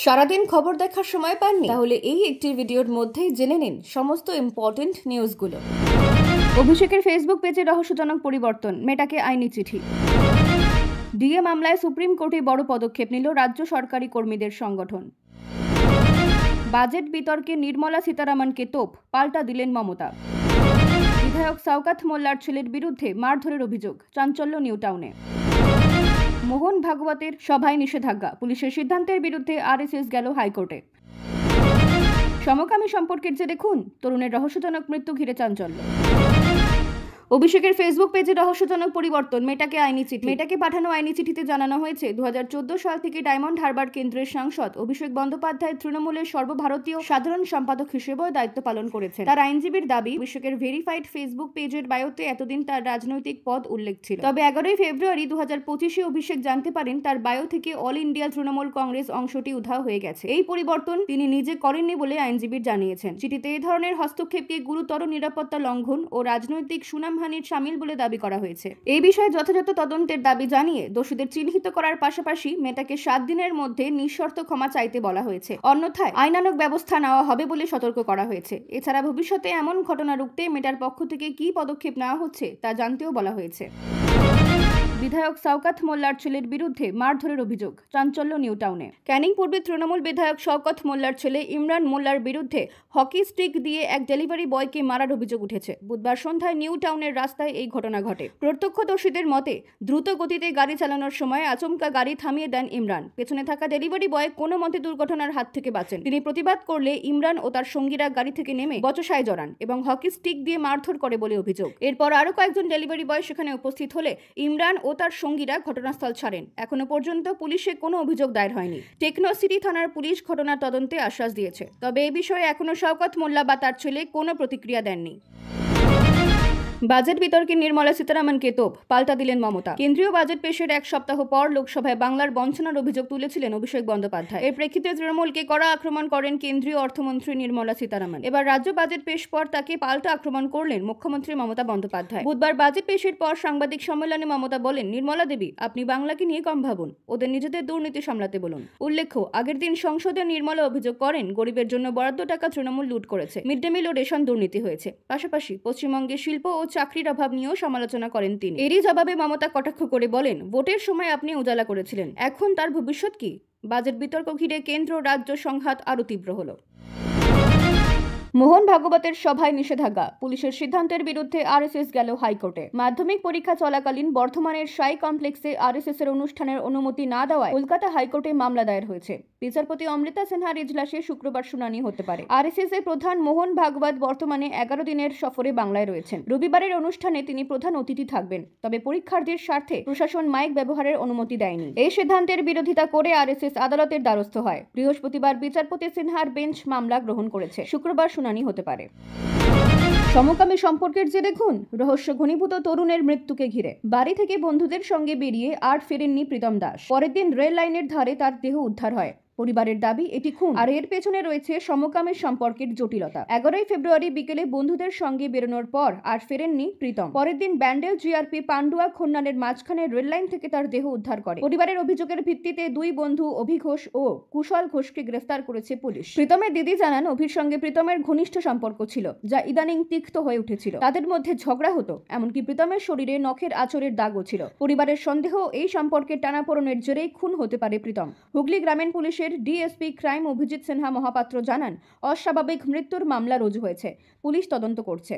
সারাদিন খবর দেখার সময় পাননি? তাহলে এই একটি ভিডিওর মধ্যেই জেনে নিন সমস্ত ইম্পর্টেন্ট নিউজগুলো। অভিষেকের ফেসবুক পেজে রহস্যজনক পরিবর্তন, মেটাকে আইনি চিঠি। ডিএ মামলায় সুপ্রিম কোর্টে বড় পদক্ষেপ নিল রাজ্য সরকারি কর্মীদের সংগঠন। বাজেট বিতর্কে নির্মলা সীতারামনকে তোপ, পাল্টা দিলেন মমতা। বিধায়ক শওকত মোল্লার ছেলের বিরুদ্ধে মারধরের অভিযোগ, চাঞ্চল্য নিউ টাউনে। মোহন ভাগবতের সভায় নিষেধাজ্ঞা, পুলিশের সিদ্ধান্তের বিরুদ্ধে আরএসএস গেল হাইকোর্টে। সমকামী সম্পর্কের জেরে খুন, তরুণের রহস্যজনক মৃত্যু ঘিরে চাঞ্চল্য। অভিষেকের ফেসবুক পেজে রহস্যজনক পরিবর্তন, মেটাকে আইনি চিঠি। মেটাকে পাঠানো আইনি চিঠিতে জানানো হয়েছে 2014 সাল থেকে ডায়মন্ড হারবার কেন্দ্রের সাংসদ অভিষেক বন্দ্যোপাধ্যায় তৃণমূলের সর্বভারতীয় সাধারণ সম্পাদক হিসেবেও দায়িত্ব পালন করেছেন। তার আইনজীবীর দাবি, অভিষেকের ভেরিফাইড ফেসবুক পেজের বায়োতে এতদিন তার রাজনৈতিক পদ উল্লেখ ছিল। তবে 11 ফেব্রুয়ারি 2025 অভিষেক জানতে পারেন তার বায়ো থেকে অল ইন্ডিয়া তৃণমূল কংগ্রেস অংশটি উধাও হয়ে গেছে। এই পরিবর্তন তিনি নিজে করেননি বলে আইনজীবীর জানিয়েছেন। চিঠিতে এই ধরনের হস্তক্ষেপকে গুরুতর নিরাপত্তা লঙ্ঘন ও রাজনৈতিক সুনামহানির শামিল বলে দাবি করা হয়েছে। এই বিষয়ে যথাযথ তদন্তের দাবি জানিয়ে দোষীদের চিহ্নিত করার পাশাপাশি মেটাকে 7 দিনের মধ্যে নিঃশর্ত ক্ষমা চাইতে বলা হয়েছে। অন্যথায় আইনানুগ ব্যবস্থা নেওয়া হবে বলে সতর্ক করা হয়েছে। এছাড়া ভবিষ্যতে এমন ঘটনা রুখতে মেটার পক্ষ থেকে কী পদক্ষেপ নেওয়া হচ্ছে তা জানতেও বলা হয়েছে। বিধায়ক শওকত মোল্লার ছেলের বিরুদ্ধে মারধরের অভিযোগ, চাঞ্চল্য নিউ টাউনে। ক্যানিং পূর্বে তৃণমূল বিধায়ক শওকত মোল্লার ছেলে ইমরান মোল্লার বিরুদ্ধে হকি স্টিক দিয়ে এক ডেলিভারি বয়কে মারার অভিযোগ উঠেছে। বুধবার সন্ধ্যায় নিউ টাউনের রাস্তায় এই ঘটনা ঘটে। প্রত্যক্ষদর্শীদের মতে, দ্রুত গতিতে গাড়ি চালানোর সময় আচমকা গাড়ি থামিয়ে দেন ইমরান। পেছনে থাকা ডেলিভারি বয় কোনো মতে দুর্ঘটনার হাত থেকে বাঁচেন। তিনি প্রতিবাদ করলে ইমরান ও তার সঙ্গীরা গাড়ি থেকে নেমে বচসায় জড়ান এবং হকি স্টিক দিয়ে মারধর করে বলে অভিযোগ। এরপর আরও কয়েকজন ডেলিভারি বয় সেখানে উপস্থিত হলে ইমরান ও তার সঙ্গীরা ঘটনাস্থল ছাড়েন। এখনো পর্যন্ত পুলিশে কোনো অভিযোগ দায়ের হয়নি। টেকনো সিটি থানার পুলিশ ঘটনার তদন্তে আশ্বাস দিয়েছে। তবে এ বিষয়ে এখনো শওকত মোল্লা বা তার ছেলে কোনো প্রতিক্রিয়া দেননি। বাজেট বিতর্কে নির্মলা সীতারামনকে তোপ, পাল্টা দিলেন মমতা। কেন্দ্রীয় বাজেট পেশের এক সপ্তাহ পর লোকসভায় বাংলার বঞ্চনার অভিযোগ তুলেছিলেন অভিষেক বন্দ্যোপাধ্যায়। এর প্রেক্ষিতে তৃণমূলকে কড়া আক্রমণ করেন কেন্দ্রীয় অর্থমন্ত্রী নির্মলা সীতারামন। এবার রাজ্য বাজেট পেশ পর তাকে পাল্টা আক্রমণ করলেন মুখ্যমন্ত্রী মমতা বন্দ্যোপাধ্যায়। বুধবার বাজেট পেশের পর সাংবাদিক সম্মেলনে মমতা বলেন, নির্মলা দেবী, আপনি বাংলাকে নিয়ে কম ভাবুন, ওদের নিজেদের দুর্নীতি সামলাতে বলুন। উল্লেখ্য, আগের দিন সংসদে নির্মলা অভিযোগ করেন গরিবের জন্য বরাদ্দ টাকা তৃণমূল লুট করেছে, মিড ডে মিল ও রেশন দুর্নীতি হয়েছে। পাশাপাশি পশ্চিমবঙ্গে শিল্প ও চাকরির অভাব নিয়েও সমালোচনা করেন তিনি। এরই জবাবে মমতা কটাক্ষ করে বলেন, ভোটের সময় আপনি উজালা করেছিলেন, এখন তার ভবিষ্যৎ কি? বাজেট বিতর্ক ঘিরে কেন্দ্র রাজ্য সংঘাত আরও তীব্র হলো। মোহন ভাগবতের সভায় নিষেধাজ্ঞা, পুলিশের সিদ্ধান্তের বিরুদ্ধে আরএসএস গেল হাইকোর্টে। মাধ্যমিক পরীক্ষা চলাকালীন বর্ধমানের সাই কমপ্লেক্সে আরএসএস এর অনুষ্ঠানের অনুমতি না দেওয়ায় কলকাতা হাইকোর্টে মামলা দায়ের হয়েছে। বিচারপতি অমৃতা সিনহার ইজলাসে শুক্রবার শুনানি হতে পারে। আরএসএস এর প্রধান মোহন ভাগবত বর্তমানে 11 দিনের সফরে বাংলায় রয়েছেন। রবিবারের অনুষ্ঠানে তিনি প্রধান অতিথি থাকবেন। তবে পরীক্ষার্থীর স্বার্থে প্রশাসন মাইক ব্যবহারের অনুমতি দেয়নি। এই সিদ্ধান্তের বিরোধিতা করে আরএসএস আদালতের দ্বারস্থ হয়। বৃহস্পতিবার বিচারপতি সিনহার বেঞ্চ মামলা গ্রহণ করেছে। শুক্রবার শুনানি হতে পারে। সমকামী সম্পর্কের জেরে খুন, রহস্য ঘনীভূত তরুণের মৃত্যুকে ঘিরে। বাড়ি থেকে বন্ধুদের সঙ্গে বেরিয়ে আর ফেরেননি প্রীতম দাস। পরের দিন রেল লাইনের ধারে তার দেহ উদ্ধার হয়। পরিবারের দাবি এটি খুন, আর এর পেছনে রয়েছে সমকামী সম্পর্কের জটিলতা। 11 ফেব্রুয়ারি বিকেলে বন্ধুদের সঙ্গে বেরোনোর পর আর ফেরেননি প্রীতম। পরের দিন ব্যান্ডেল জিআরপি পান্ডুয়া খন্নানের মাঝখানে রেল লাইন থেকে তার দেহ উদ্ধার করে। পরিবারের অভিযোগের ভিত্তিতে দুই বন্ধু অভি ঘোষ ও কুশল ঘোষকে গ্রেফতার করেছে পুলিশ। প্রীতমের দিদি জানান, অভির সঙ্গে প্রীতমের ঘনিষ্ঠ সম্পর্ক ছিল, যা ইদানিং তিক্ত হয়ে উঠেছিল। তাদের মধ্যে ঝগড়া হতো, এমনকি প্রীতমের শরীরে নখের আঁচড়ের দাগও ছিল। পরিবারের সন্দেহ, এই সম্পর্কের টানাপোড়েনের জেরেই খুন হতে পারে প্রীতম। হুগলি গ্রামীণ পুলিশের ডিএসপি ক্রাইম অভিজিৎ সিনহা মহাপাত্র জানান, অস্বাভাবিক মৃত্যুর মামলা রুজু হয়েছে, পুলিশ তদন্ত করছে।